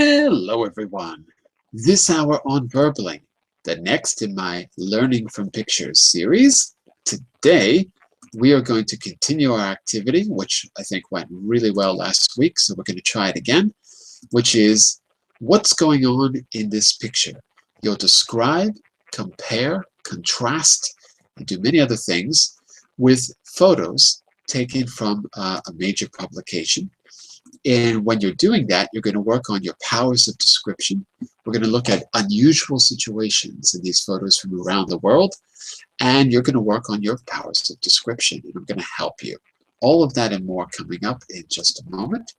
Hello everyone. This hour on Verbling, the next in my Learning from Pictures series. Today we are going to continue our activity, which I think went really well last week, so we're going to try it again, which is what's going on in this picture. You'll describe, compare, contrast, and do many other things with photos taken from a major publication. And when you're doing that, you're going to work on your powers of description. We're going to look at unusual situations in these photos from around the world, and you're going to work on your powers of description, and I'm going to help you. All of that and more coming up in just a moment.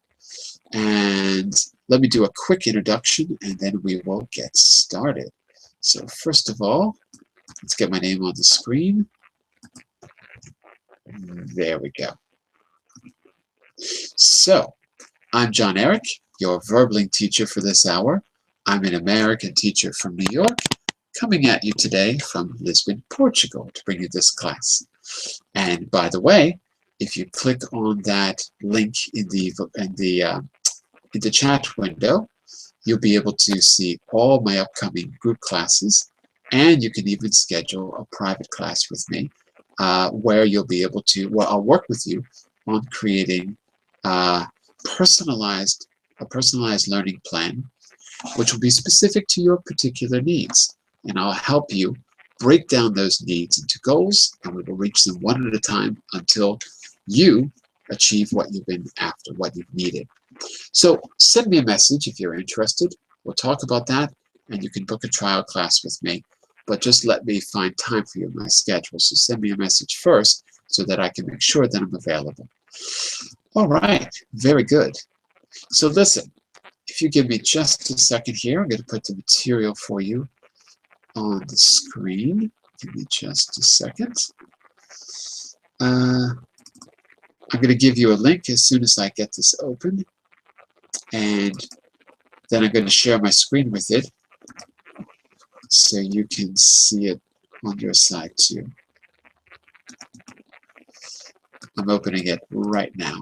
And let me do a quick introduction, and then we will get started. So first of all, let's get my name on the screen. There we go. So, I'm John Eric, your Verbling teacher for this hour. I'm an American teacher from New York, coming at you today from Lisbon, Portugal, to bring you this class. And by the way, if you click on that link in the chat window, you'll be able to see all my upcoming group classes, and you can even schedule a private class with me, where you'll be able to, well, I'll work with you on creating a personalized learning plan, which will be specific to your particular needs. And I'll help you break down those needs into goals, and we will reach them one at a time until you achieve what you've been after, what you've needed. So send me a message if you're interested. We'll talk about that, and you can book a trial class with me. But just let me find time for you in my schedule. So send me a message first so that I can make sure that I'm available. All right, very good. So listen, if you give me just a second here, I'm going to put the material for you on the screen. Give me just a second. I'm going to give you a link as soon as I get this open, and then I'm going to share my screen with it so you can see it on your side too. I'm opening it right now,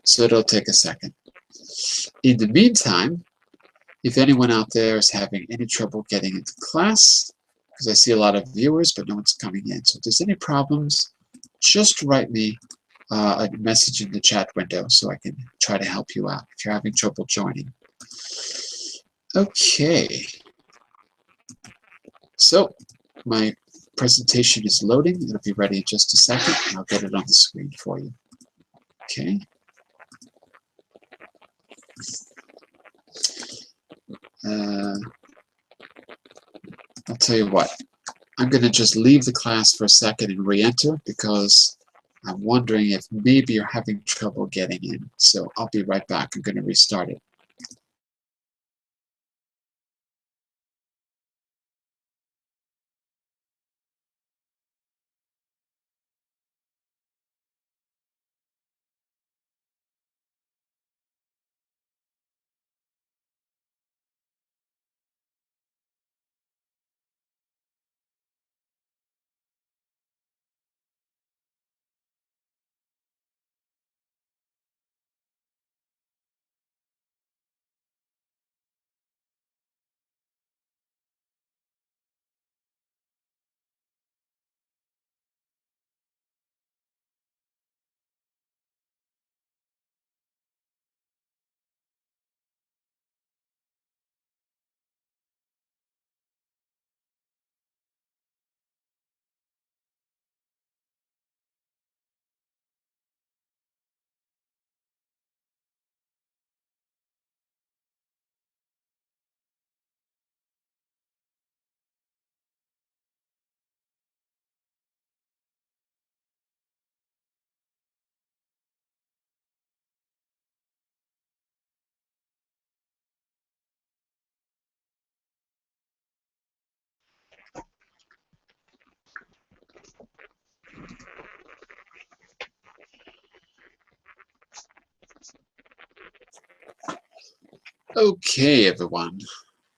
so it'll take a second. In the meantime, if anyone out there is having any trouble getting into class, because I see a lot of viewers but no one's coming in, so if there's any problems, just write me a message in the chat window so I can try to help you out if you're having trouble joining. Okay, so my presentation is loading. It'll be ready in just a second, and I'll get it on the screen for you. Okay. I'll tell you what, I'm going to just leave the class for a second and re-enter because I'm wondering if maybe you're having trouble getting in. So I'll be right back. I'm going to restart it. Okay, everyone.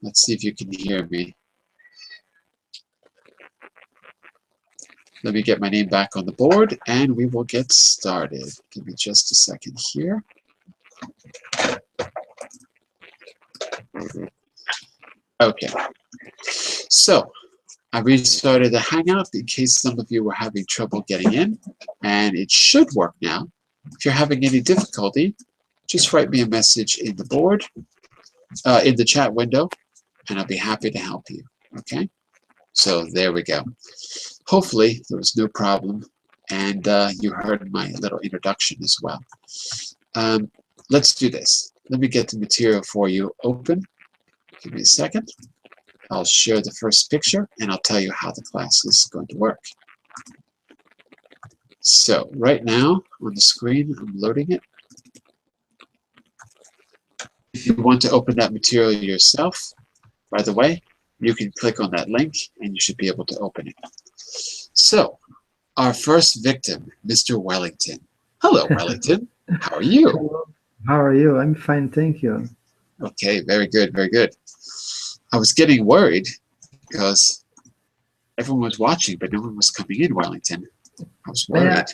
Let's see if you can hear me. Let me get my name back on the board, and we will get started. Give me just a second here. Okay. So, I restarted the Hangout in case some of you were having trouble getting in, and it should work now. If you're having any difficulty, just write me a message in the board, in the chat window, and I'll be happy to help you. Okay? So there we go. Hopefully there was no problem, and you heard my little introduction as well. Let's do this. Let me get the material for you open. Give me a second. I'll share the first picture, and I'll tell you how the class is going to work. So right now on the screen, I'm loading it. If you want to open that material yourself, by the way, you can click on that link, and you should be able to open it. So our first victim, Mr. Wellington. Hello, Wellington. How are you? Hello. How are you? I'm fine, thank you. Okay, very good, very good. I was getting worried because everyone was watching, but no one was coming in, Wellington. I was worried.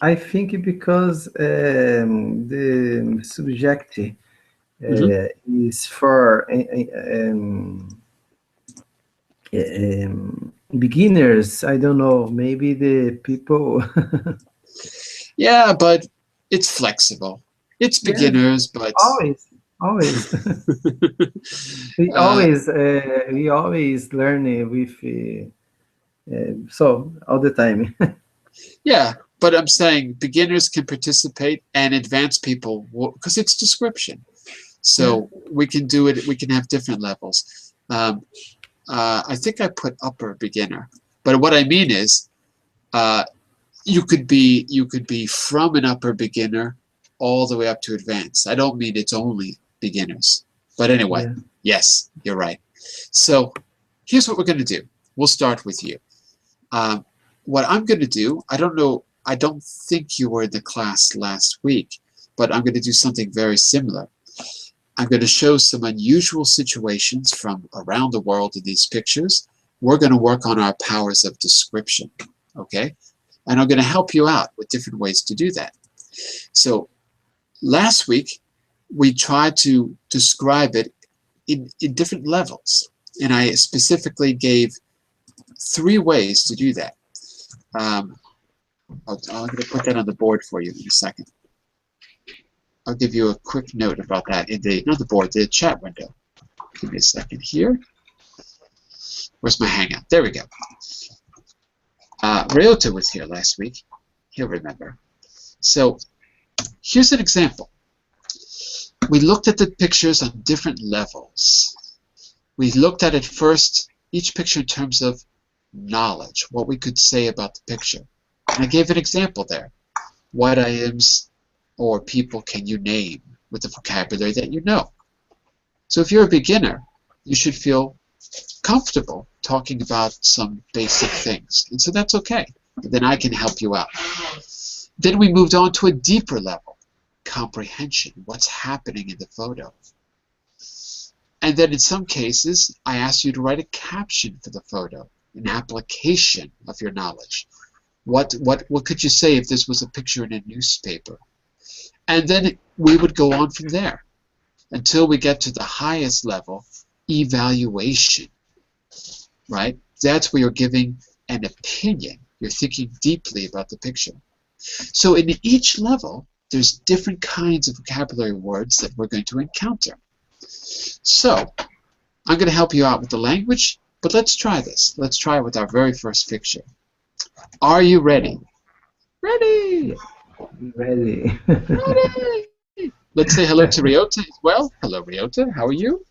I think because the subject is for beginners. I don't know, maybe the people... Yeah, but it's flexible. It's beginners, but... Always. we always learn with so all the time. Yeah, but I'm saying beginners can participate and advanced people, because it's description. So we can do it. We can have different levels. I think I put upper beginner, but what I mean is, you could be from an upper beginner all the way up to advanced. I don't mean it's only beginners, but anyway, yes, you're right. So here's what we're going to do. We'll start with you. What I'm going to do, I don't think you were in the class last week, but I'm going to do something very similar. I'm going to show some unusual situations from around the world in these pictures. We're going to work on our powers of description, okay? And I'm going to help you out with different ways to do that. So last week, we tried to describe it in different levels. And I specifically gave 3 ways to do that. I'm going to put that on the board for you in a second. I'll give you a quick note about that in the, not the board, the chat window. Give me a second here. Where's my Hangout? There we go. Ryota was here last week. He'll remember. So here's an example. We looked at the pictures on different levels. We looked at it first, each picture in terms of knowledge, what we could say about the picture. And I gave an example there. What items or people can you name with the vocabulary that you know? So if you're a beginner, you should feel comfortable talking about some basic things. And so that's okay. And then I can help you out. Then we moved on to a deeper level. Comprehension. What's happening in the photo? And then in some cases, I asked you to write a caption for the photo, an application of your knowledge. What could you say if this was a picture in a newspaper? And then we would go on from there until we get to the highest level, evaluation, right? That's where you're giving an opinion. You're thinking deeply about the picture. So in each level, there's different kinds of vocabulary words that we're going to encounter. So I'm going to help you out with the language, but let's try this. Let's try it with our very first picture. Are you ready? Ready! Ready. Ready! Let's say hello to Ryota as well. Hello, Ryota. How are you?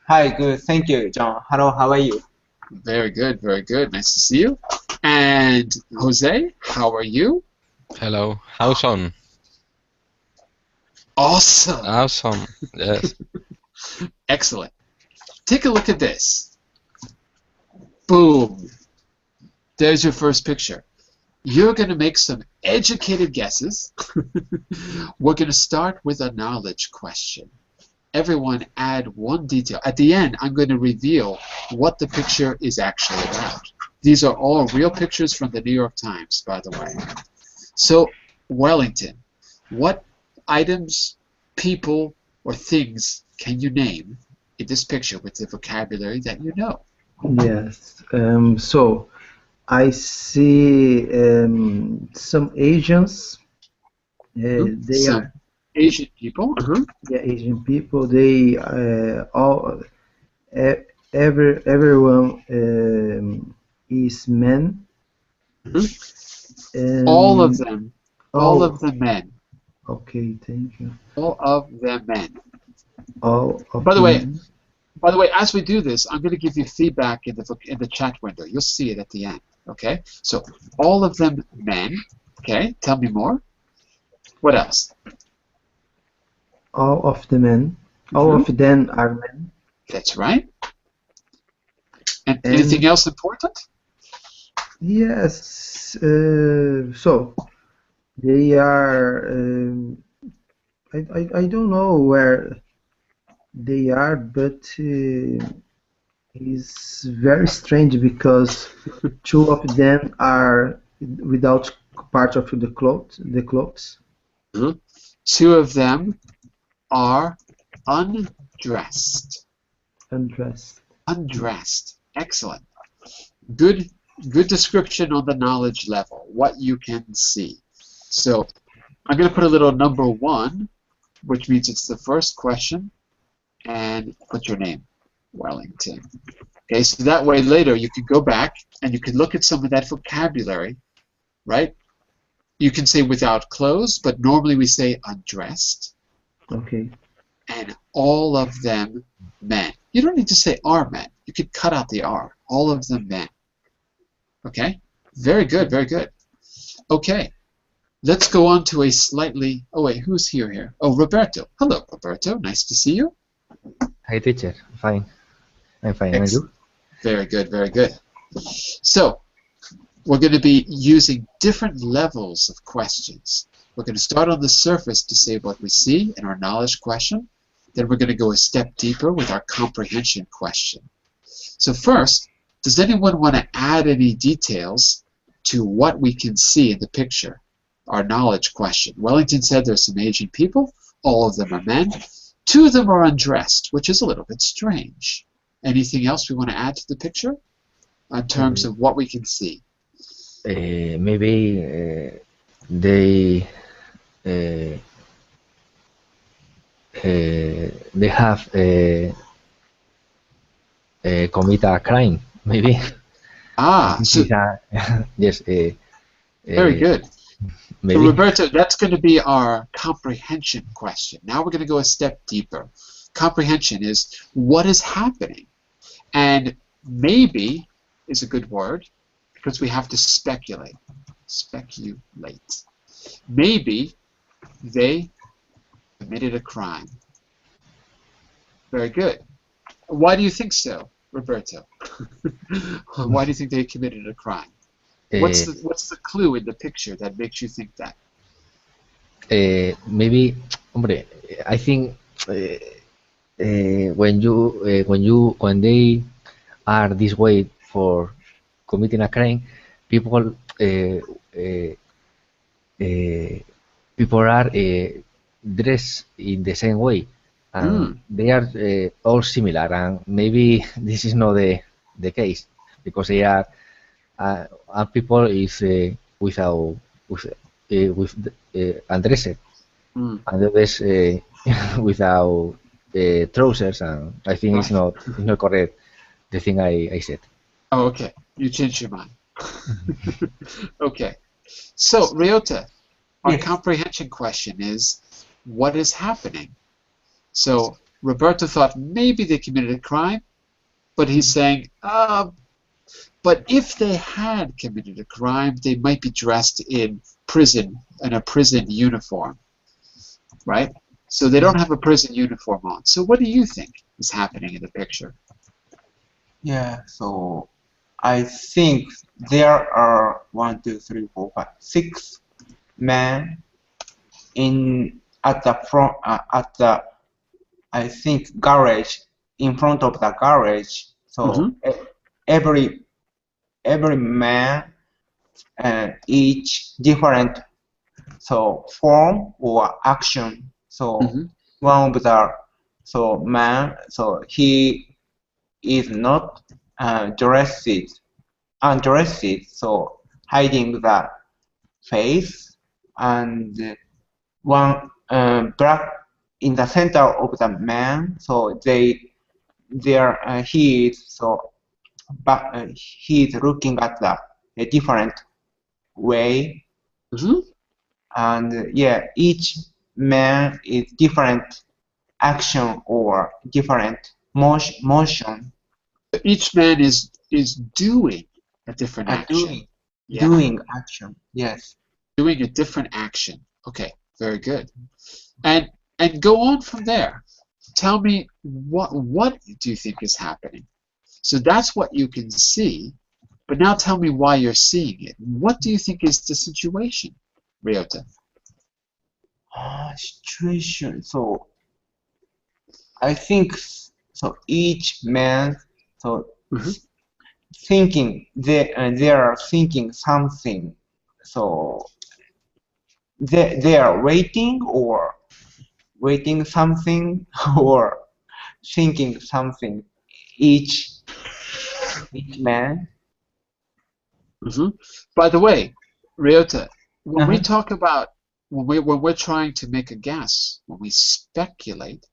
Hi, good. Thank you, John. Hello, how are you? Very good, very good. Nice to see you. And Jose, how are you? Hello. How's on? Awesome. Awesome. Yes. Excellent. Take a look at this. Boom. There's your first picture. You're going to make some educated guesses. We're going to start with a knowledge question. Everyone add one detail. At the end, I'm going to reveal what the picture is actually about. These are all real pictures from the New York Times, by the way. So, Wellington, what items, people, or things can you name in this picture with the vocabulary that you know? Yes. So I see some Asians. They Some are, Asian people. yeah, Asian people. They all everyone is men. All of Um, them. All all of the men. okay. Thank you. All of the men. All of By the the way, men. as we do this, I'm going to give you feedback in the chat window. You'll see it at the end. Okay. So all of them men. Okay. Tell me more. What else? All of the men. All of them are men. That's right. And And anything else important? yes. So they are. I don't know where they are, but it's very strange because two of them are without part of the clothes. The clothes. Two of them are undressed. Undressed. Undressed. Excellent. Good description on the knowledge level, what you can see. So I'm going to put a little number 1, which means it's the first question, and put your name, Wellington. Okay, so that way later you can go back and you can look at some of that vocabulary, right? You can say without clothes, but normally we say undressed. Okay. And all of them men. You don't need to say are men. You could cut out the are. All of them men. Okay? Very good, very good. Okay. Let's go on to a slightly... Oh, wait, who's here? Oh, Roberto. Hello, Roberto. Nice to see you. Hi, teacher. Fine. I'm fine. And you? Very good, very good. So, we're going to be using different levels of questions. We're going to start on the surface to say what we see in our knowledge question. Then we're going to go a step deeper with our comprehension question. So first, does anyone want to add any details to what we can see in the picture? Our knowledge question. Wellington said there's some Asian people. All of them are men. 2 of them are undressed, which is a little bit strange. Anything else we want to add to the picture in terms of what we can see? Maybe they have commit a crime. Maybe. Ah, so yes. very good. Maybe. So Roberto, that's going to be our comprehension question. Now we're going to go a step deeper. Comprehension is what is happening. And maybe is a good word because we have to speculate. Speculate. Maybe they committed a crime. Very good. Why do you think so, Roberto? Why do you think they committed a crime? What's the clue in the picture that makes you think that? Maybe, hombre, I think when they are this way for committing a crime, people are dressed in the same way, and they are all similar. And maybe this is not the case because they are people is without with undressed, and others without trousers, and I think it's not correct the thing I said. Oh, okay. You changed your mind. Okay. So, Ryota, our comprehension question is, what is happening? So, Roberto thought maybe they committed a crime, but he's saying, but if they had committed a crime, they might be dressed in a prison uniform, right? So they don't have a prison uniform on. So what do you think is happening in the picture? Yeah, so I think there are 1, 2, 3, 4, 5, 6 men at the front I think garage, in front of the garage. So every man each different form or action. So one of the so man, so he is not undressed, so hiding the face, and one black in the center of the man. So he is so, but he is looking at a different way, and yeah, each man is different action or different motion. Each man is doing a different action. Doing action, yes. Doing a different action. Okay, very good. And go on from there. Tell me what do you think is happening? So that's what you can see, but now tell me why you're seeing it. What do you think is the situation, Ryota? Situation. So I think so. Each man so thinking they are thinking something. So they are waiting something or thinking something. Each man. By the way, Ryota, when we talk about when we're trying to make a guess, when we speculate,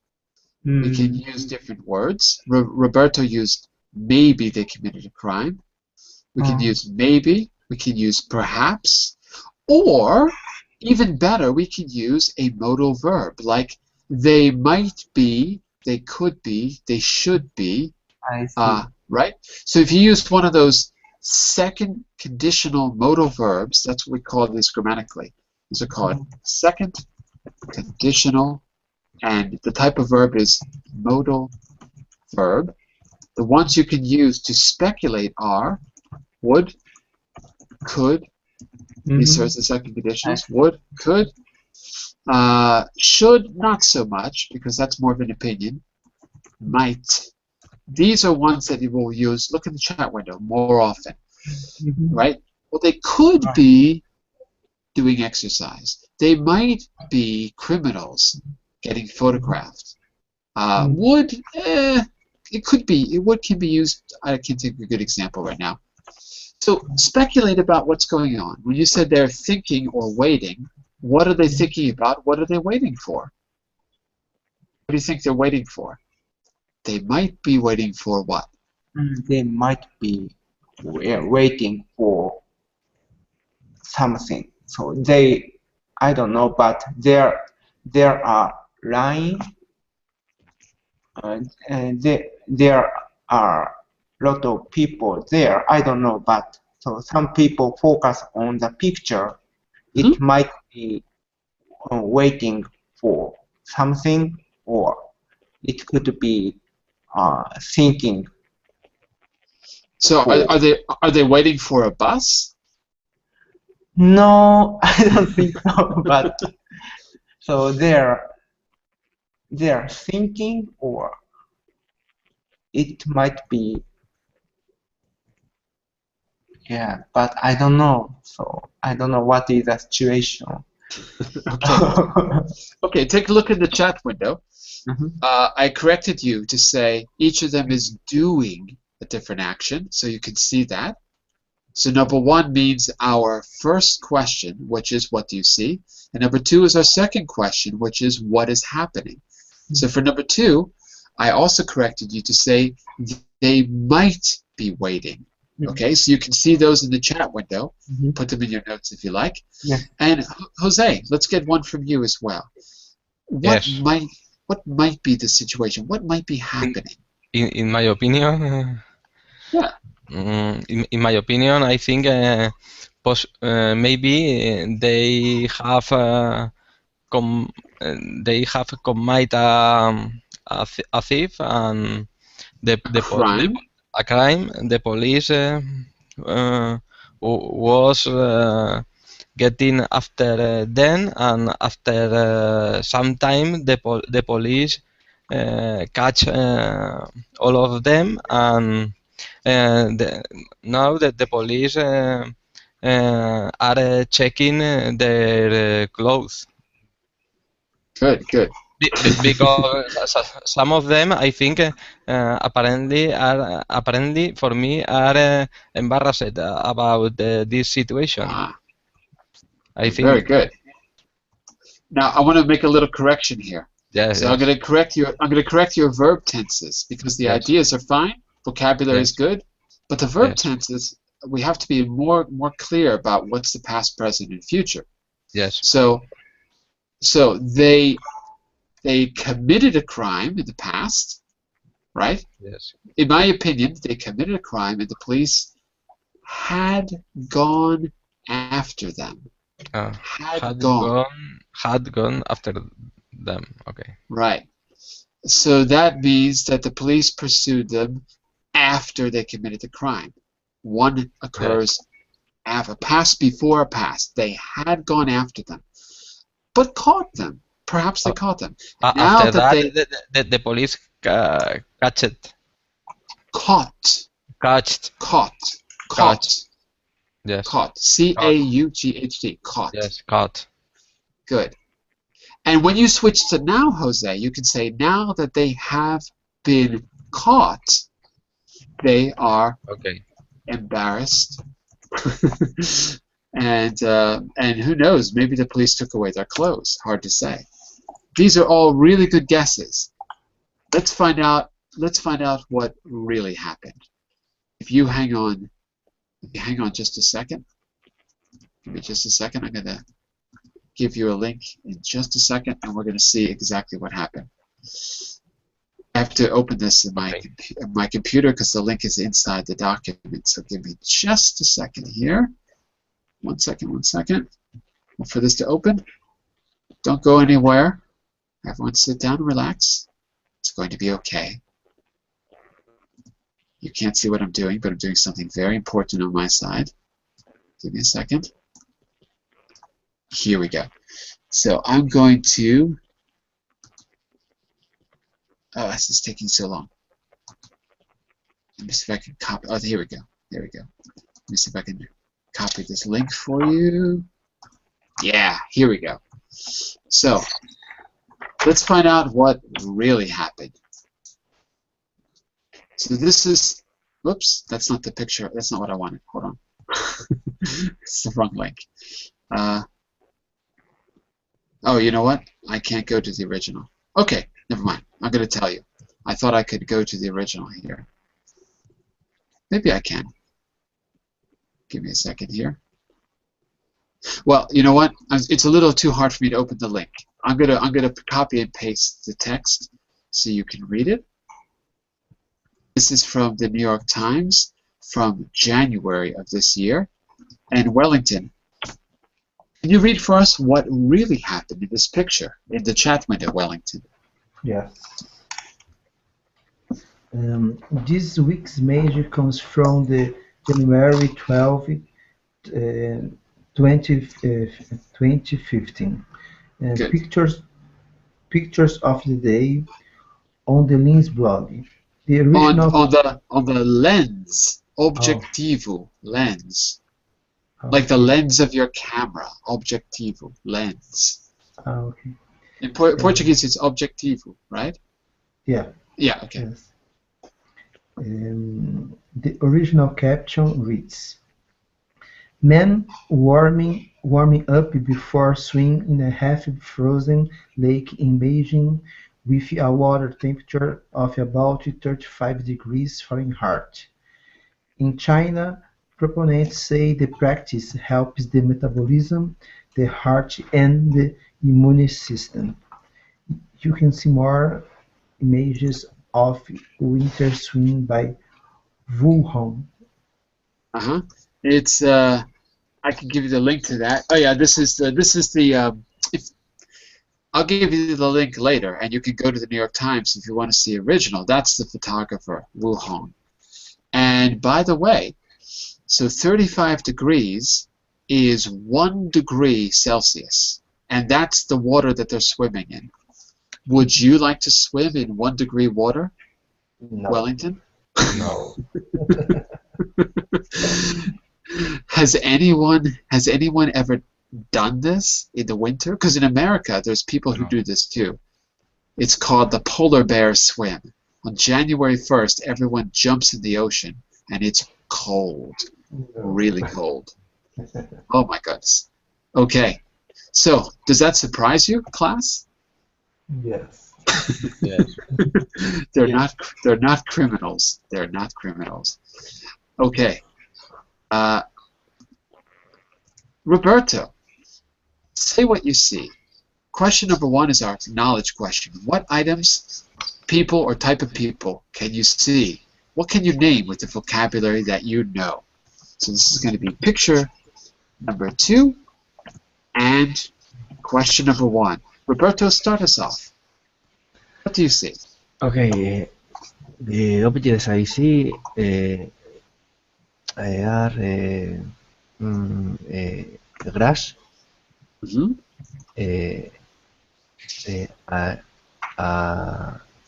we can use different words. Roberto used maybe they committed a crime. We can use maybe. We can use perhaps. Or, even better, we can use a modal verb like they might be, they could be, they should be. I see. Right? So if you use one of those second conditional modal verbs, that's what we call this grammatically. These are called second conditional, and the type of verb is modal verb. The ones you can use to speculate are would, could, these are the second conditionals, would, could, should, not so much, because that's more of an opinion, might. These are ones that you will use, look in the chat window, more often, right? Well, they could be doing exercise. They might be criminals getting photographed. Would, it could be, would can be used, I can't think of a good example right now. So speculate about what's going on. When you said they're thinking or waiting, what are they thinking about? What are they waiting for? What do you think they're waiting for? They might be waiting for what? They might be waiting for something. So I don't know, but there are lines, and there are a lot of people there. I don't know, but so some people focus on the picture. It might be waiting for something, or it could be thinking. So are they waiting for a bus? No, I don't think so. But so they're thinking, or it might be, yeah. But I don't know. So I don't know what is the situation. Okay, take a look in the chat window. I corrected you to say each of them is doing a different action, so you can see that. So number one means our first question, which is what do you see? And number two is our second question, which is what is happening? So for number two, I also corrected you to say they might be waiting. Okay, so you can see those in the chat window. Put them in your notes if you like. And Jose, let's get one from you as well. What might be the situation? What might be happening? In my opinion, in my opinion, I think maybe they have commit a thief and crime. A crime. The police was getting after them, and after some time the police catch all of them, and now that the police are checking their clothes. Good, good. Because some of them, I think, apparently for me are embarrassed about this situation. Ah, I very think. good. Now I want to make a little correction here. Yes, So I'm yes, going to correct your verb tenses because the yes, ideas are fine, vocabulary is yes, good, but the verb yes, tenses we have to be more clear about what's the past, present, and future. yes, So they committed a crime in the past, right? yes. In my opinion, they committed a crime and the police had gone after them. Uh, Had gone, had gone after them. Okay. right. So that means that the police pursued them after they committed the crime. One Yes. occurs after, past before a past. They had gone after them, but caught them. Perhaps they Uh, caught them. Now After that that, they the police caught, catched, caught, caught, catched. Yes, caught, caught. Caught, caught. Yes, caught. Good. And when you switch to now, Jose, you can say now that they have been caught, they are Okay. embarrassed. And who knows, maybe the police took away their clothes. Hard to say. These are all really good guesses. Let's find out what really happened. If you hang on just a second. Give me just a second. I'm gonna give you a link in just a second, and we're gonna see exactly what happened. I have to open this in my computer because the link is inside the document. So give me just a second here. One second. Wait for this to open. Don't go anywhere. Everyone sit down and relax. It's going to be okay. You can't see what I'm doing, but I'm doing something very important on my side. Give me a second. Here we go. So I'm going to... Oh, this is taking so long. Let me see if I can copy... Oh, here we go. There we go. Let me see if I can copy this link for you. Yeah, here we go. So, let's find out what really happened. So this is... Whoops, that's not the picture. That's not what I wanted. Hold on. It's the wrong link. Oh, you know what? I can't go to the original. Okay, never mind. I'm going to tell you. I thought I could go to the original here. Maybe I can. Give me a second here. Well, you know what? It's a little too hard for me to open the link. I'm gonna copy and paste the text so you can read it. This is from the New York Times from January of this year. And Wellington, can you read for us what really happened in this picture in the chat window, Wellington? Yes. This week's major comes from the January 12, 2015. Pictures of the day on the Lens blog. The original on the lens, objetivo, lens. Like the lens of your camera, objetivo, lens. Okay. In Portuguese, it's objetivo, right? Yeah. Yeah, okay. Yes. The original caption reads, "Men warming up before swim in a half-frozen lake in Beijing with a water temperature of about 35 degrees Fahrenheit. In China, proponents say the practice helps the metabolism, the heart, and the immune system." You can see more images of winter swim by Wuhan. It's I can give you the link to that. Oh yeah, this is the I'll give you the link later, and you can go to the New York Times if you want to see original. That's the photographer, Wu Hong. And by the way, so 35 degrees is 1 degree Celsius, and that's the water that they're swimming in. Would you like to swim in 1 degree water, No. Wellington? No. Has anyone ever done this in the winter? Because in America, there's people who do this too. It's called the Polar Bear Swim. On January 1st, everyone jumps in the ocean, and it's cold, really cold. Oh my goodness. Okay, so does that surprise you, class? Yes. Yes. They're not criminals. They're not criminals. Okay. Roberto, say what you see. Question number 1 is our knowledge question. What items, people, or type of people can you see? What can you name with the vocabulary that you know? So this is going to be picture number 2 and question number 1. Roberto, start us off. What do you see? Okay, the objects I see are grass, Mm-hmm. a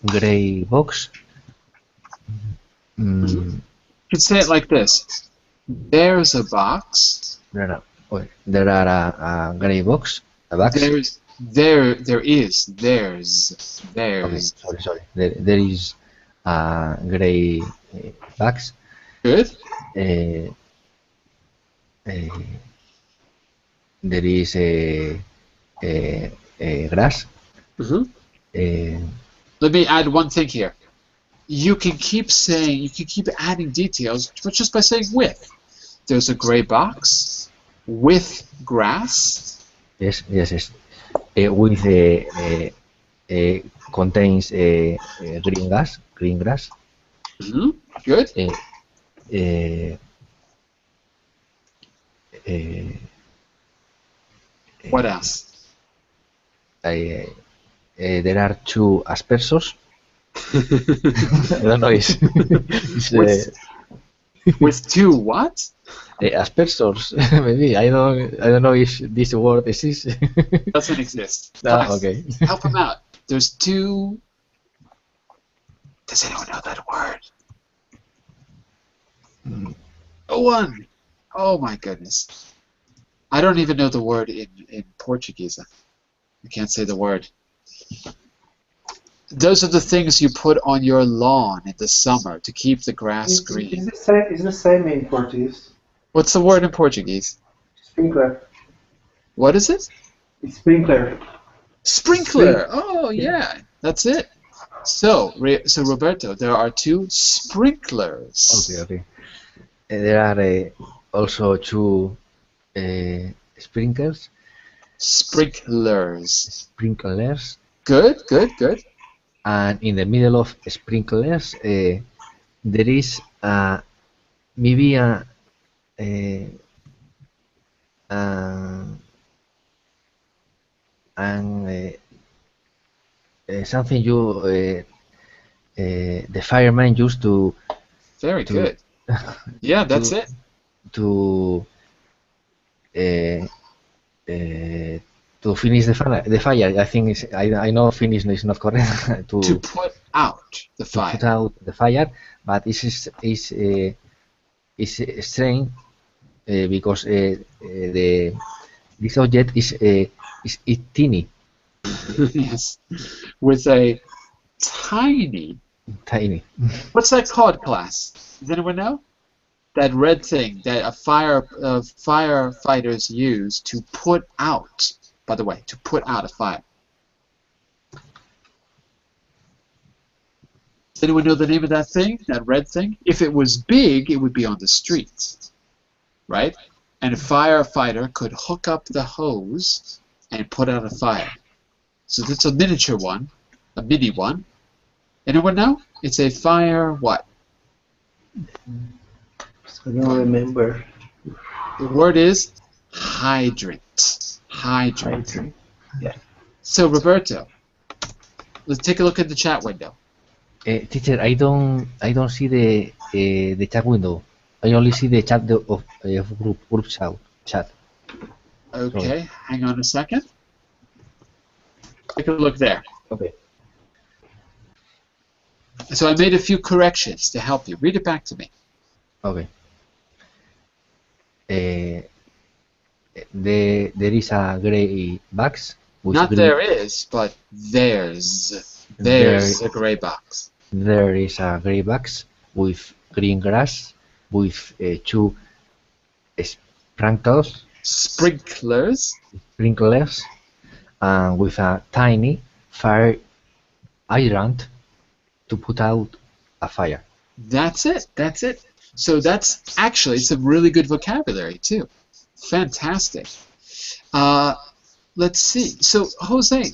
gray box. You can say it like this. There's a box. There are a gray box, a box. There's. Okay, sorry. There is a gray box. Good. There is a grass. Mm-hmm. Let me add one thing here. You can keep adding details, but just by saying with. There's a gray box with grass. Yes. With contains green grass. Mm-hmm. Good. What else? There are 2 aspersors. I don't know. With 2 what? Aspersors. Maybe I don't know if this word exists. Doesn't exist. Ah, okay. Help him out. There's 2. Does anyone know that word? One. Oh my goodness. I don't even know the word in Portuguese. I can't say the word. Those are the things you put on your lawn in the summer to keep the grass green. It's the same in Portuguese. What's the word in Portuguese? Sprinkler. What is it? It's sprinkler. Sprinkler. Oh yeah, that's it. So Roberto, there are 2 sprinklers. Okay. There are also 2 sprinklers. Sprinklers. Good. And in the middle of sprinklers, there is maybe something the fireman used to. Very good. Yeah, that's it. To finish the fire. I think I know finish is not correct. To put out the fire. To put out the fire, but it's strange because this object is teeny. Yes, with a tiny. What's that called, class? Does anyone know? That red thing that firefighters use to put out. By the way, to put out a fire. Does anyone know the name of that thing? That red thing? If it was big, it would be on the streets, right? And a firefighter could hook up the hose and put out a fire. So that's a miniature one, a mini one. Anyone know? It's a fire what? I don't remember. The word is hydrant. Hydrant. Yeah. So Roberto, let's take a look at the chat window. Teacher, I don't see the chat window. I only see the chat of group chat. Okay, hang on a second. Take a look there. Okay. So I made a few corrections to help you. Read it back to me. Okay. There is a gray box. Not there is, but there's. There's a gray box. There is a gray box with green grass, with two sprinkles, Sprinklers. sprinklers, and with a tiny fire hydrant to put out a fire. That's it. That's it. So that's actually some really good vocabulary too. Fantastic. Let's see. So Jose,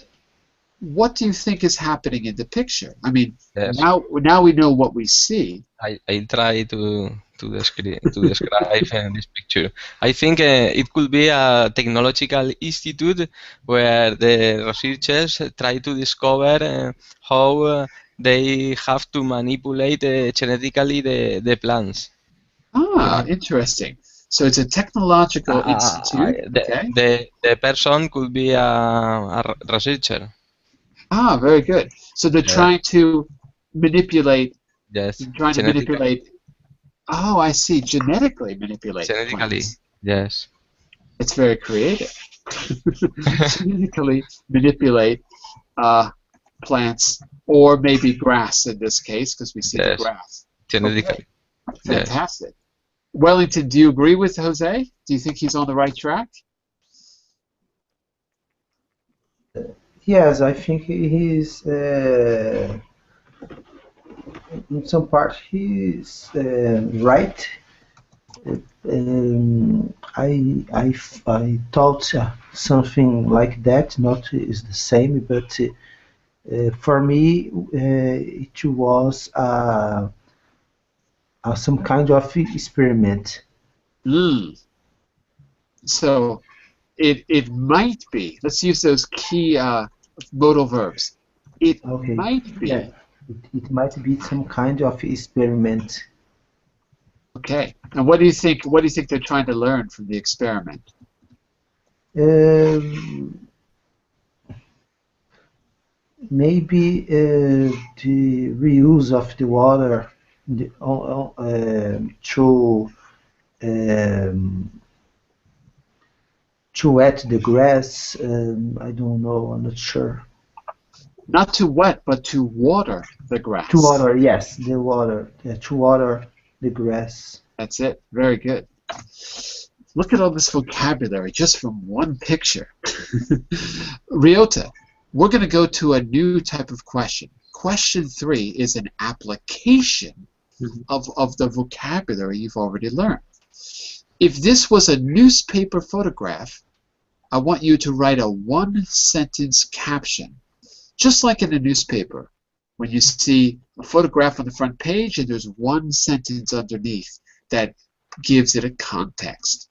what do you think is happening in the picture? I mean, Yes. now we know what we see. I try to describe this picture. I think it could be a technological institute where the researchers try to discover how they have to manipulate genetically the plants. Ah, interesting. So it's a technological institute. Okay. The person could be a researcher. Ah, very good. So they're Yeah. trying to manipulate. Yes, Trying to manipulate. Oh, I see. Genetically manipulate genetically. plants. Yes. It's very creative. Genetically manipulate plants, or maybe grass in this case, because we see the Yes. grass. Genetically. Okay. Fantastic. Wellington, do you agree with Jose? Do you think he's on the right track? Yes, I think he's in some part he's right. I thought something like that. Not is the same, but for me it was some kind of experiment. So it might be. Let's use those key modal verbs. It Okay. might be. Yeah. It might be some kind of experiment. Okay. And what do you think? What do you think they're trying to learn from the experiment? Maybe the reuse of the water to wet the grass. I don't know. I'm not sure. Not to wet, but to water the grass. To water, yes, the water. Yeah, to water the grass. That's it. Very good. Look at all this vocabulary just from one picture. Ryota, we're going to go to a new type of question. Question 3 is an application of the vocabulary you've already learned. If this was a newspaper photograph, I want you to write a one-sentence caption. Just like in a newspaper, when you see a photograph on the front page and there's one sentence underneath that gives it a context.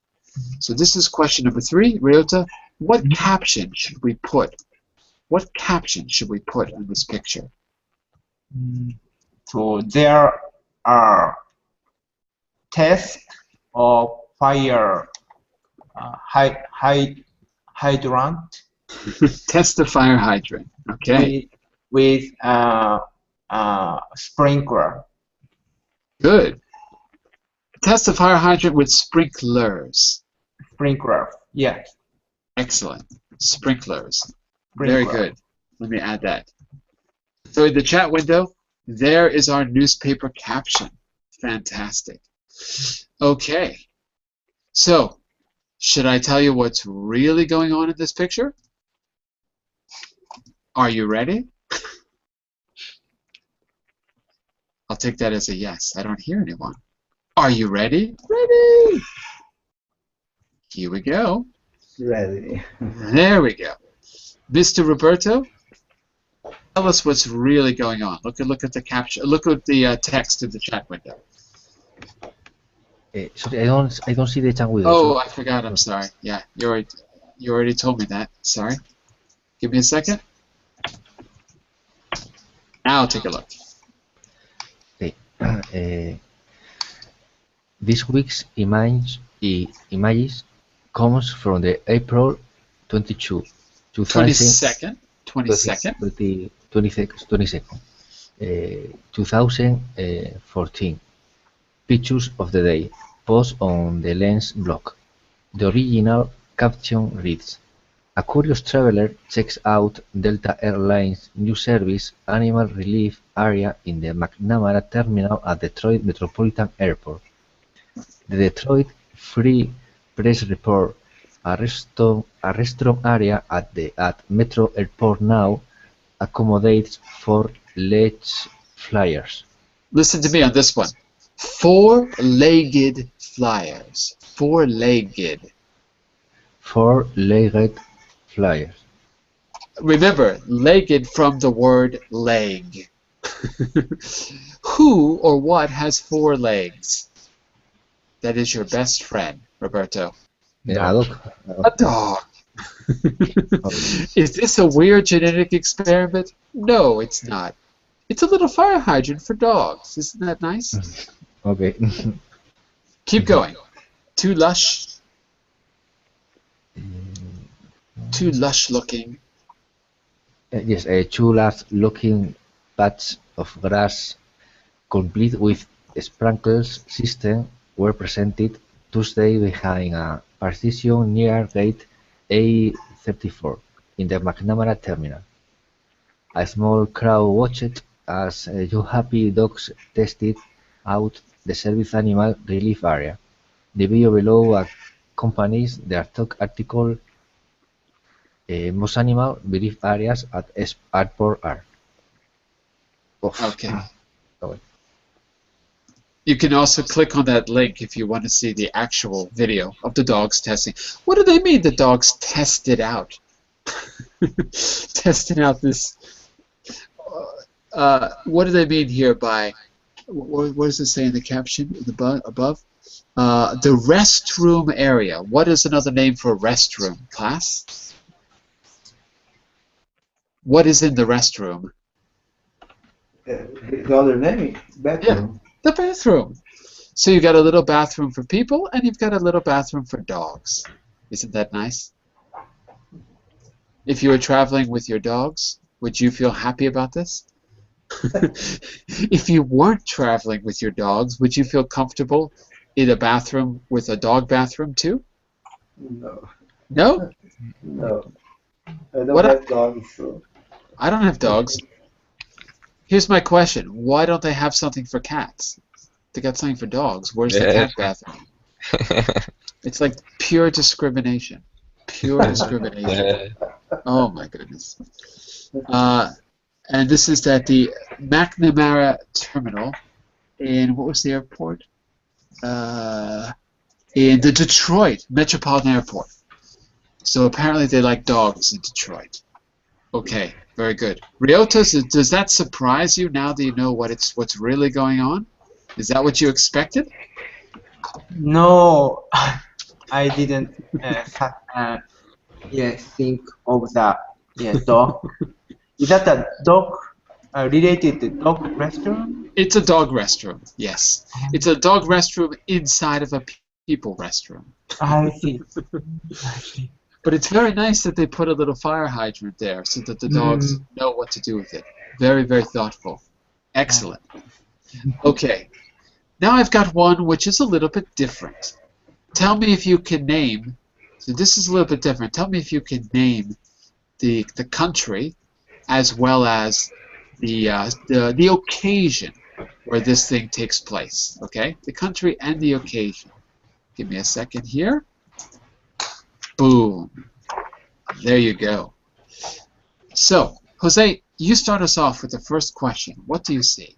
So this is question number 3. Ryota, what caption should we put? What caption should we put on this picture? So there are tests of fire hydrant Test the fire hydrant. Okay. with sprinkler. Good. Test the fire hydrant with sprinklers. Sprinkler. Yes. Excellent. Sprinklers. Sprinkler. Very good. Let me add that. So in the chat window, there is our newspaper caption. Fantastic. Okay. So, should I tell you what's really going on in this picture? Are you ready? I'll take that as a yes. I don't hear anyone. Are you ready? Ready! Here we go. Ready. There we go. Mr. Roberto, tell us what's really going on. Look at the caption. Look at the text in the chat window. Sorry, I don't see the chat window. Oh, I forgot. I'm sorry. Yeah, you already told me that. Sorry. Give me a second. Now take a look. Okay. This week's images comes from the April 22, 22nd. 2014. Pictures of the day. Post on the Lens blog. The original caption reads, A curious traveler checks out Delta Airlines' new service Animal Relief Area in the McNamara terminal at Detroit Metropolitan Airport. The Detroit Free Press report: a restaurant area at Metro Airport now accommodates 4-legged flyers. Listen to me on this one. Four-legged flyers. Four-legged. Four-legged flyers. Remember, legged from the word leg. Who or what has 4 legs? That is your best friend, Roberto. A dog. A dog. Is this a weird genetic experiment? No, it's not. It's a little fire hydrant for dogs. Isn't that nice? Okay. Keep going. Too lush. Too lush looking. Yes, a two large-looking patch of grass, complete with a sprinkles system, were presented Tuesday behind a partition near gate A34 in the McNamara terminal. A small crowd watched as happy dogs tested out the service animal relief area. The video below accompanies the article. Most animal relief areas at airport are. Okay. Sorry. You can also click on that link if you want to see the actual video of the dogs testing. What do they mean the dogs tested out? Testing out this. What do they mean here by, what does it say in the caption above? The restroom area. What is another name for restroom, class? What is in the restroom? The other name? Bathroom. Yeah, the bathroom. So you've got a little bathroom for people and you've got a little bathroom for dogs. Isn't that nice? If you were traveling with your dogs, would you feel happy about this? If you weren't traveling with your dogs, would you feel comfortable in a bathroom with a dog bathroom too? No. No? No. I don't have dogs, so. I don't have dogs. Here's my question. Why don't they have something for cats? They got something for dogs. Where's the cat bathroom? It's like pure discrimination. Pure discrimination. Oh my goodness. And this is at the McNamara terminal in, what was the airport? In the Detroit Metropolitan Airport. So apparently they like dogs in Detroit. Okay, very good. Riotas, does that surprise you now that you know what's really going on? Is that what you expected? No, I didn't think of the dog. Is that a dog related dog restroom? It's a dog restroom, yes. It's a dog restroom inside of a people restroom. I see. But it's very nice that they put a little fire hydrant there so that the dogs know what to do with it. Very, very thoughtful. Excellent. Okay. Now I've got one which is a little bit different. Tell me if you can name, so this is a little bit different. Tell me if you can name the country as well as the occasion where this thing takes place. Okay? The country and the occasion. Give me a second here. Boom. There you go. So, Jose, you start us off with the first question. What do you see?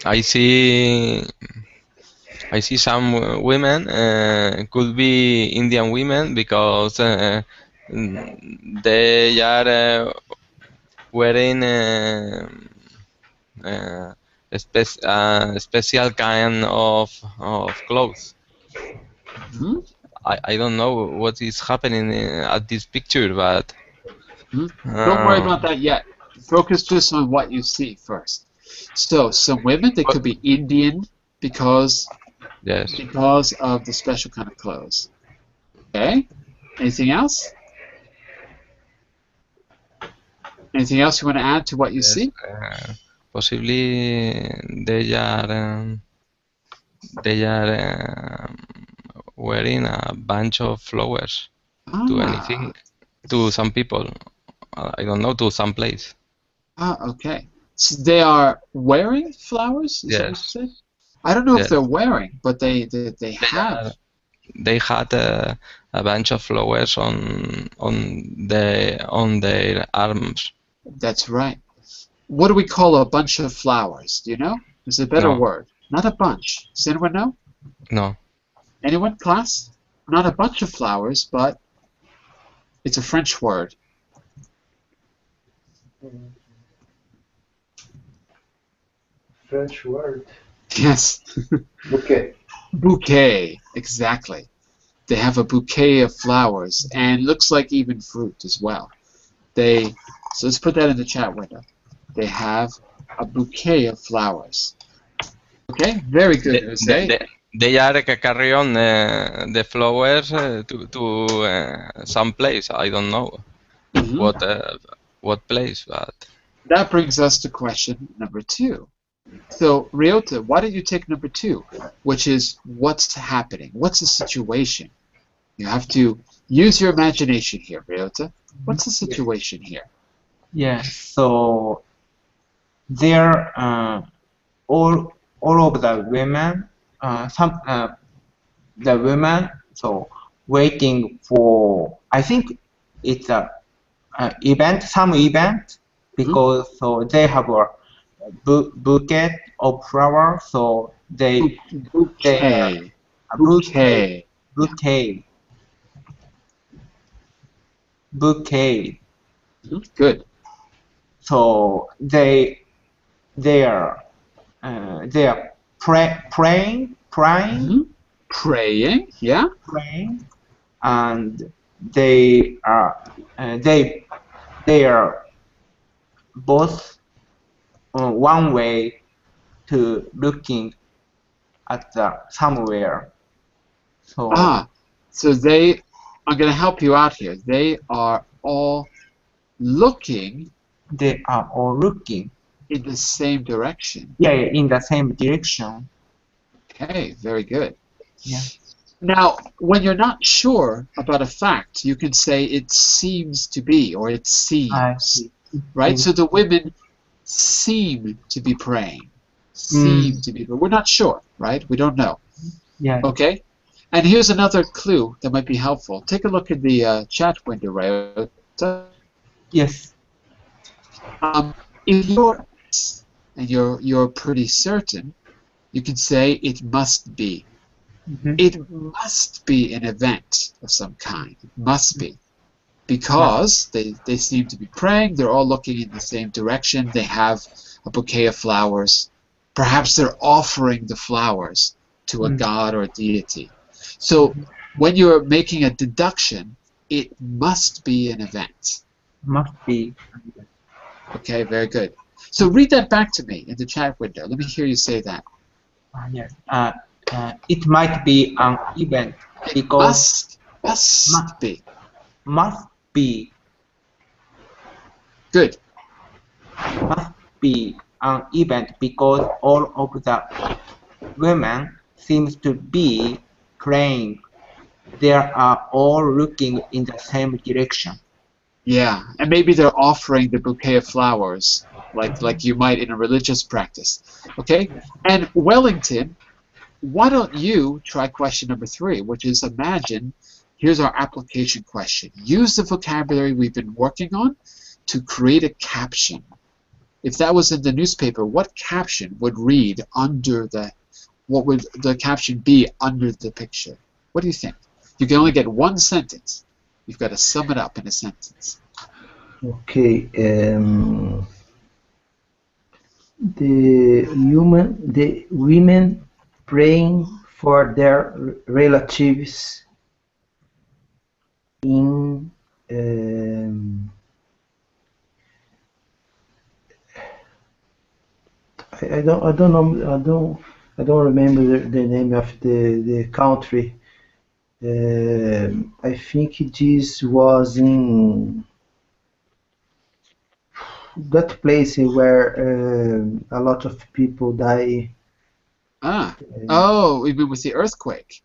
I see some women, could be Indian women, because they are wearing a special kind of clothes. Hmm? I don't know what is happening at this picture, but Don't worry about that yet. Focus just on what you see first. So, some women, they could be Indian because of the special kind of clothes. Okay? Anything else? Anything else you want to add to what you see? Possibly they are wearing a bunch of flowers to Ah, anything, to some people. I don't know, to some place. okay. So they are wearing flowers? Is that what you Yes, said? I don't know if yes. they're wearing, but they They have. are. They had a bunch of flowers on their arms. That's right. What do we call a bunch of flowers? Do you know? There's a better No, word. Not a bunch. Does anyone know? no. Anyone, class? Not a bunch of flowers, but it's a French word. French word. Yes. Bouquet. Bouquet. Exactly. They have a bouquet of flowers and looks like even fruit as well. So let's put that in the chat window. They have a bouquet of flowers. Okay, very good, They, they, Jose. they, they are carry on the flowers to some place. I don't know Mhm. what place, but That brings us to question number 2. So, Ryota, why don't you take number 2, which is what's happening? What's the situation? You have to use your imagination here, Ryota. What's the situation here? Yes. So there, all of the women, the women, so waiting for. I think it's a event, some event, because so they have a bouquet of flowers, so they are Bouquet. a Bouquet. bouquet, bouquet. Good. So they are praying, Praying. Yeah. praying, and they are they are both one way to looking at the somewhere. So So I'm going to help you out here. They are all looking they are all looking, in the same direction. in the same direction. Okay, very good. Yeah. Now, when you're not sure about a fact, you can say it seems to be or it I seems, see. right? So the women seem to be praying. Seem to be, but we're not sure, right? We don't know. Yeah. Okay? And here's another clue that might be helpful. Take a look at the chat window, Ryota. Yes. If you're and you're pretty certain, you can say it must be. It must be an event of some kind. It must be. Because they seem to be praying, they're all looking in the same direction, they have a bouquet of flowers. Perhaps they're offering the flowers to a god or a deity. So when you're making a deduction, it must be an event. Must be. Okay, very good. So read that back to me in the chat window. Let me hear you say that. Yes. It might be an event because Must be. must be Good. must be an event because all of the women seems to be praying. They are all looking in the same direction. Yeah, and maybe they're offering the bouquet of flowers, like you might in a religious practice. Okay? And Wellington, why don't you try question number 3, which is imagine, here's our application question. Use the vocabulary we've been working on to create a caption. If that was in the newspaper, what caption would read under what would the caption be under the picture? What do you think? You can only get one sentence. You've got to sum it up in a sentence. Okay. The women praying for their relatives in I don't know I don't remember the name of the country. I think this was in that place where a lot of people die. Oh, even with the earthquake.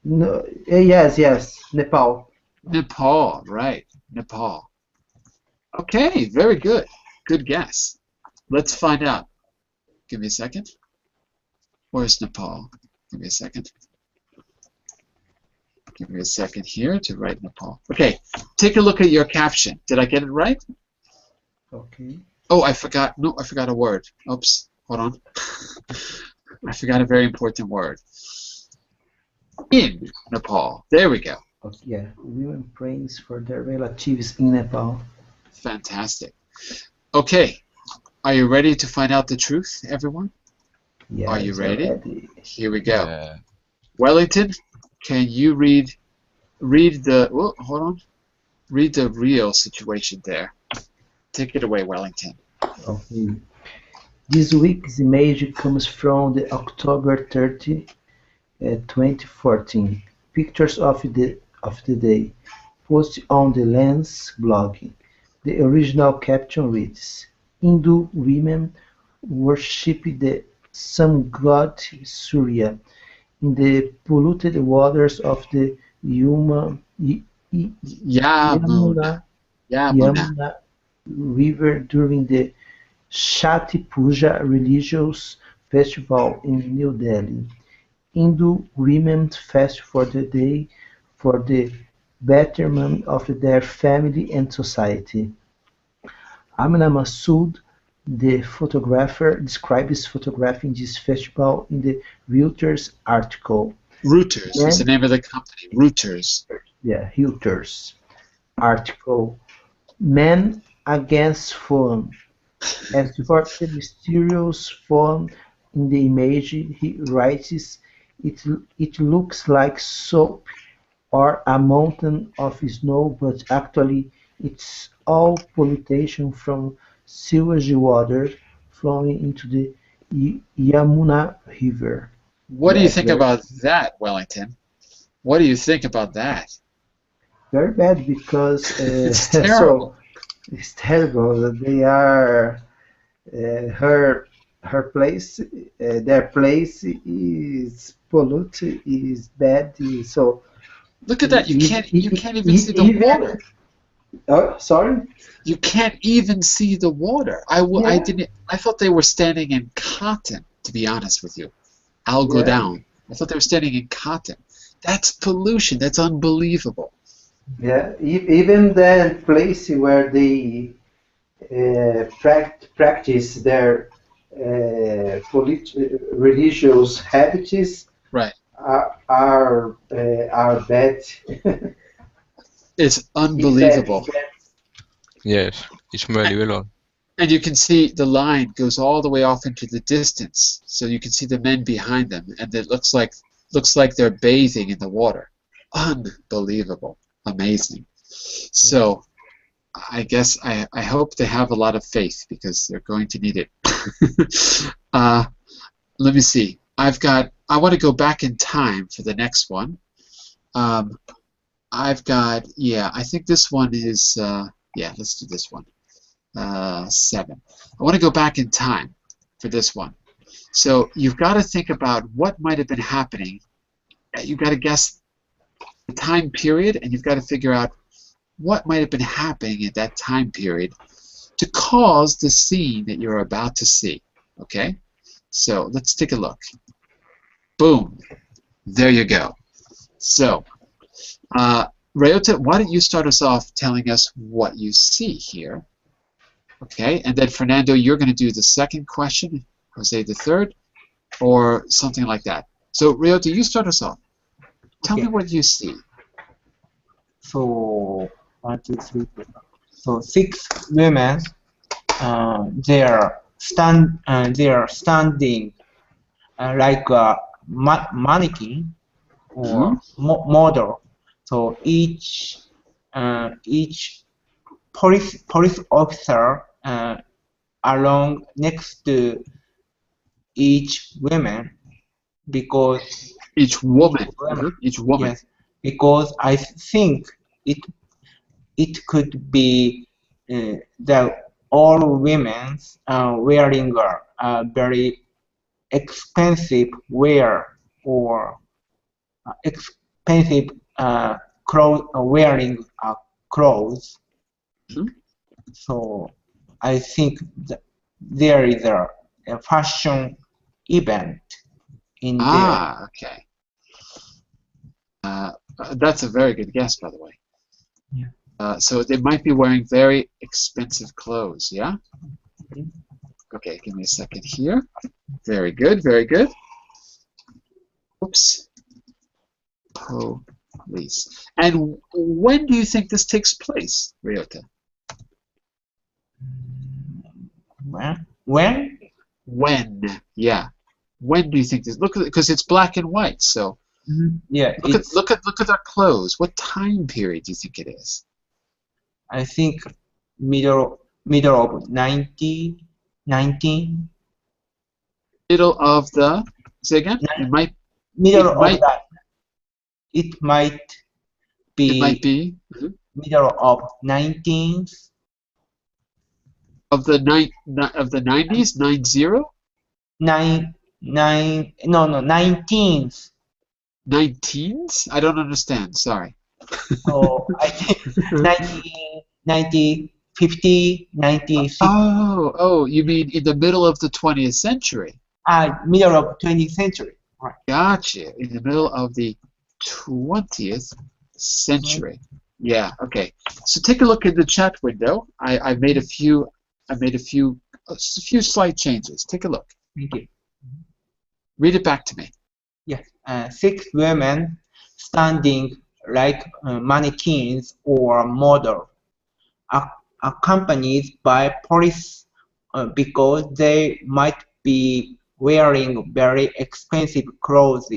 No, yes, Nepal. Nepal, right. Nepal. Okay, very good. Good guess. Let's find out. Give me a second. Where's Nepal? Give me a second. Give me a second here to write Nepal. Okay, take a look at your caption. Did I get it right? Okay. Oh, I forgot. No, I forgot a word. Oops, hold on. I forgot a very important word. In Nepal. There we go. Okay, yeah. Women prays for their relatives in Nepal. Fantastic. Okay, are you ready to find out the truth, everyone? Are you Yes, ready? already. Here we go. Yeah. Wellington, can you read the hold on. Read the real situation there. Take it away, Wellington. Okay. This week's image comes from the October 30, 2014 pictures of the day, posted on the Lens blog. The original caption reads, Hindu women worship the sun god Surya in the polluted waters of the Yamuna. Yamuna, Yamuna. Yamuna River during the Shakti Puja religious festival in New Delhi. Hindu women fast for the day for the betterment of their family and society. Amina Massoud, the photographer, describes photographing this festival in the Reuters article. Reuters is the Men, name of the company. Reuters. Reuters article. Men against phone. As for the mysterious phone in the image, he writes, it looks like soap or a mountain of snow, but actually it's all pollution from sewage water flowing into the Yamuna River. What do Yeah, you it's think very, about that, Wellington? What do you think about that? very bad because It's so terrible. it's terrible. They are her place, their place is polluted, is bad. So Look at that. You can't even see the even water. sorry, You can't even see the water. I yeah, didn't I thought they were standing in cotton, to be honest with you. I'll go yeah, down. I thought they were standing in cotton. That's pollution. That's unbelievable. yeah. Even the place where they practice their religious habits Right. are bad. It's It's bad. It's unbelievable. bad. Yes, it's unbelievable. And you can see the line goes all the way off into the distance. So you can see the men behind them, and it looks like they're bathing in the water. Unbelievable. Amazing. Yeah. So I guess I hope they have a lot of faith because they're going to need it. uh, let me see. I want to go back in time for the next one. Um, yeah, I think this one is, yeah, let's do this one. 7. I want to go back in time for this one. So you've got to think about what might have been happening. You've got to guess the time period, and you've got to figure out what might have been happening at that time period to cause the scene that you're about to see. Okay? So let's take a look. Boom. There you go. So, Ryota, why don't you start us off telling us what you see here? Okay, and then Fernando, you're going to do the second question, Jose the third, or something like that. So, Ryota, you start us off. Tell me Okay. what you see. So 1, 2, 3, 4. So 6 women. They are standing like a mannequin Hmm? or model. So each police officer along next to each woman because Each each woman. woman, Each woman. yes, because I think it could be that all women wearing a very expensive wear or expensive clothes, wearing clothes. Mhm. So I think that there is a fashion event in there. Ah, okay. That's a very good guess, by the way. Yeah. So they might be wearing very expensive clothes, yeah? Mhm. Okay, give me a second here. Very good, very good. Oops. Police. And when do you think this takes place, Ryota? When? When? Yeah. When do you think this? Look at it, because it's black and white. So Yeah, look at their clothes. What time period do you think it is? I think middle of 19. Middle of the. Say again. It might. Middle It of might. that. It might It might be be middle of 19th. of the 90s. 90. 19th. 19s. I don't understand. Sorry. So I think 90, 50, 96, Oh, you mean in the middle of the 20th century? middle of 20th century. Right. Gotcha. In the middle of the 20th century. Yeah, okay. So take a look at the chat window. I made a few slight changes. Take a look. Thank you. Read it back to me. Yes, 6 women standing like mannequins or model, accompanied by police because they might be wearing very expensive clothes.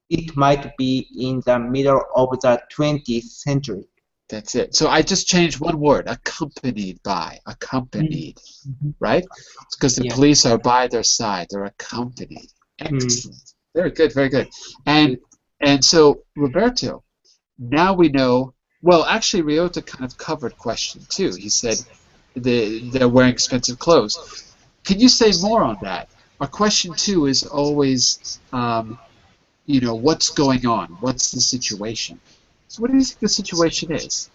It might be in the middle of the 20th century. That's it. So I just changed one word, accompanied by, accompanied, right? Because the Yeah. police are by their side. They're accompanied. Excellent. Very good, very good. And so, Roberto, now we know, well, actually, Ryota kind of covered question two. He said they're wearing expensive clothes. Can you say more on that? Our question two is always, what's going on? What's the situation? So what do you think the situation is?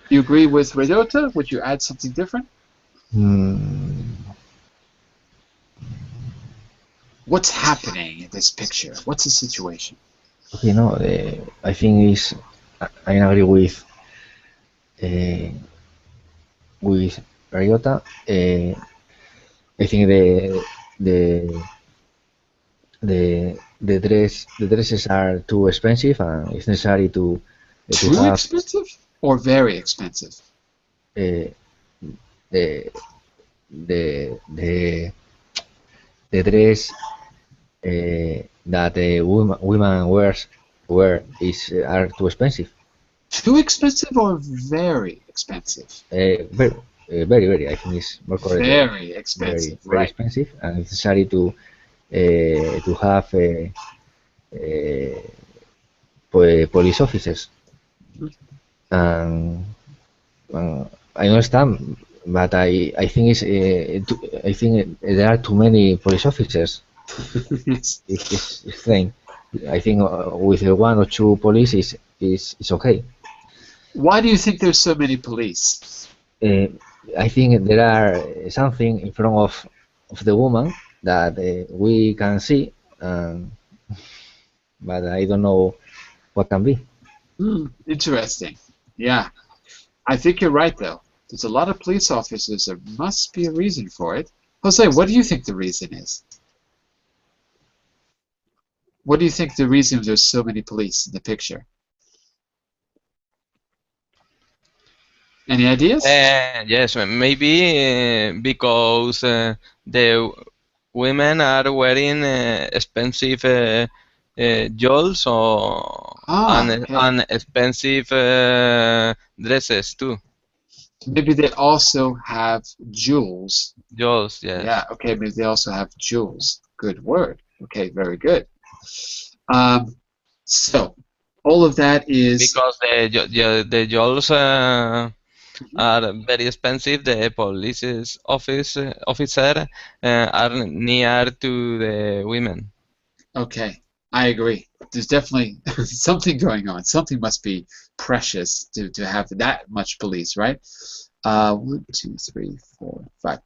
Do you agree with Ryota? Would you add something different? What's happening in this picture? What's the situation? Okay, no, I think I agree with Ryota. I think the dresses are too expensive, and it's necessary to Too have expensive or very expensive? the the the dress that women wear are too expensive. Too expensive or very expensive? Very. I think it's more correct. Very expensive, Very right? expensive, and it's necessary to have police officers. And I understand, but I think I think there are too many police officers. Yes. It's strange. I think with one or two police is okay. Why do you think there's so many police? I think there are something in front of the woman that we can see, but I don't know what can be. Interesting. Yeah. I think you're right, though. There's a lot of police officers. There must be a reason for it. Jose, what do you think the reason is? What do you think the reason there's so many police in the picture? Any ideas? Yes, maybe because the women are wearing expensive jewels or Okay. expensive dresses too. Maybe they also have jewels. Jewels, yes. Yeah, okay, maybe they also have jewels. Good word. Okay, very good. So, all of that is... Because the jewels are very expensive. The police officer are near to the women. Okay, I agree. There's definitely something going on. Something must be precious to have that much police, right? 1, 2, 3, 4, 5.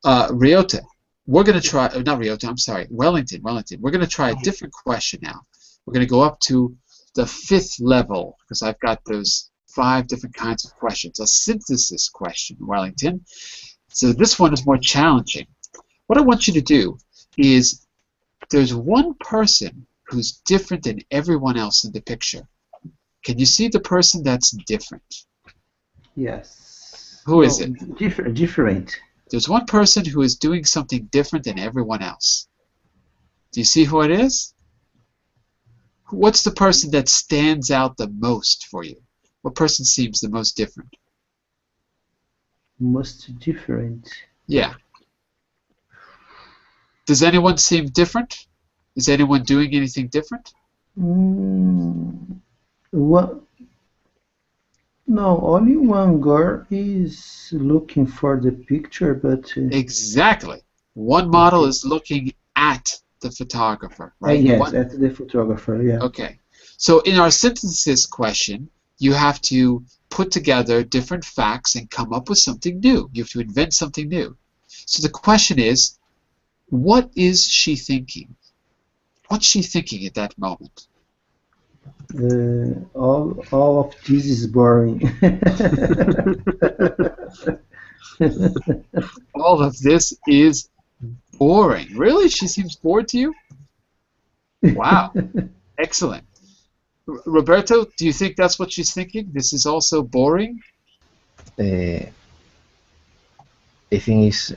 Ryota, we're going to try, not Ryota, I'm sorry, Wellington. We're going to try a different question now. We're going to go up to the 5th level because I've got those 5 different kinds of questions. A synthesis question, Wellington. So this one is more challenging. What I want you to do is there's one person who's different than everyone else in the picture. Can you see the person that's different? Yes. Who is it? Different. There's one person who is doing something different than everyone else. Do you see who it is? What's the person that stands out the most for you? What person seems the most different? Most different. Yeah. Does anyone seem different? Is anyone doing anything different? What? No, only one girl is looking for the picture, but Exactly. One model is looking at the photographer, right? yes, at the photographer. Yeah. Okay. So in our synthesis question, you have to put together different facts and come up with something new. You have to invent something new. So the question is, what is she thinking? What's she thinking at that moment? All of this is boring. All of this is boring. Really? She seems bored to you? Wow. Excellent. Roberto, do you think that's what she's thinking? This is also boring? I think she's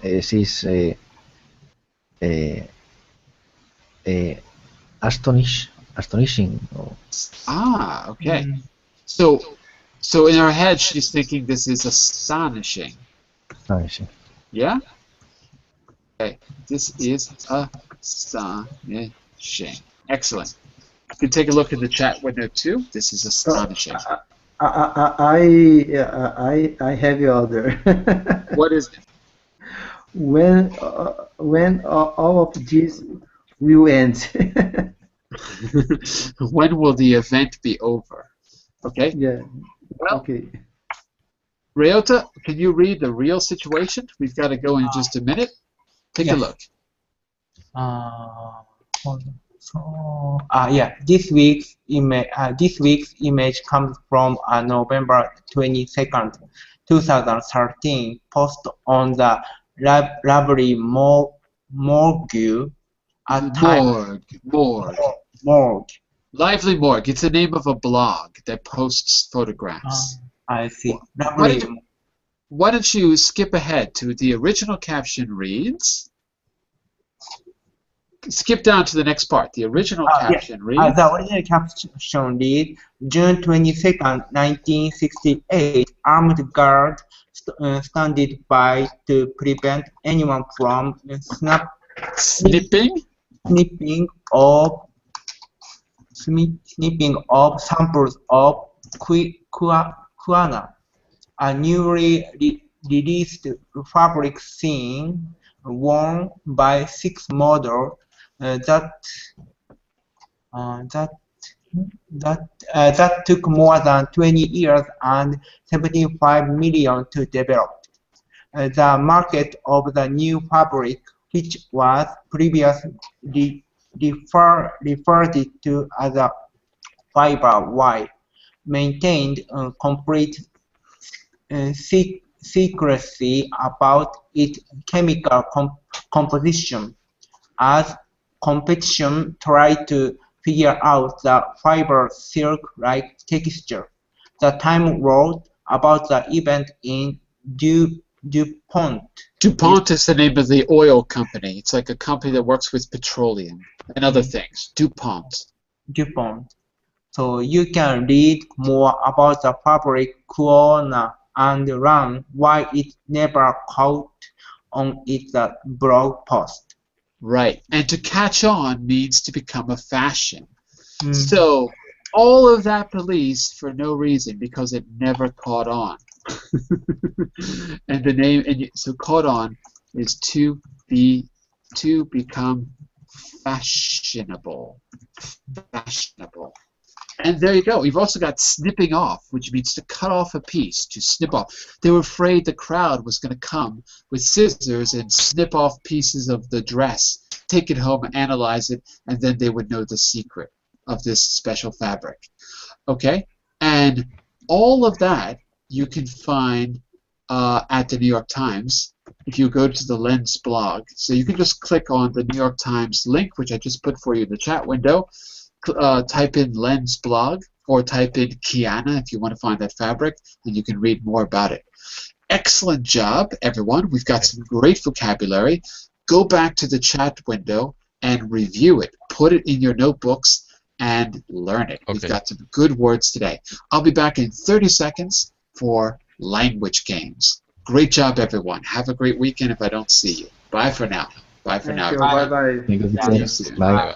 astonishing. Ah, okay. So in her head, she's thinking this is astonishing. Astonishing. Yeah? Okay. This is astonishing. Excellent. You can take a look in the chat window too. This is astonishing. I have the other. What is it? When all of this will end. When will the event be over? Okay. Yeah. Well, Okay. Ryota, can you read the real situation? We've got to go in just a minute. Take a look. Hold on. So, yeah, this week's image comes from November 22nd, 2013, post on the lovely morgue at morgue. Lively Morgue. It's the name of a blog that posts photographs. I see. Why don't you skip ahead to the original caption reads? Skip down to the next part. The original caption reads. The original caption reads, June 22nd, 1968, armed guard standing by to prevent anyone from snipping of samples of guana, a newly released fabric scene worn by 6 models that took more than 20 years and 75 million to develop. The market of the new fabric, which was previously referred to as a fiber wire, maintained complete secrecy about its chemical composition as competition tried to figure out the fiber silk-like texture. The Time wrote about the event in DuPont. DuPont is the name of the oil company. It's like a company that works with petroleum and other things. DuPont. So you can read more about the fabric guana and learn why it never caught on its blog post. Right. And to catch on means to become a fashion. So all of that police for no reason because it never caught on. And the name, so caught on is to become fashionable. Fashionable. And there you go. You've also got snipping off, which means to cut off a piece, to snip off. They were afraid the crowd was going to come with scissors and snip off pieces of the dress, take it home, analyze it, and then they would know the secret of this special fabric. Okay? And all of that you can find at the New York Times if you go to the Lens blog. So you can just click on the New York Times link, which I just put for you in the chat window. Type in Lens blog or type in Kiana if you want to find that fabric, and you can read more about it. Excellent job, everyone. We've got some great vocabulary. Go back to the chat window and review it. Put it in your notebooks and learn it. Okay. We've got some good words today. I'll be back in 30 seconds for language games. Great job, everyone. Have a great weekend if I don't see you. Bye for now. Bye for now. Thank you. Bye-bye. Thank you, Yeah. teacher. See you soon. Bye.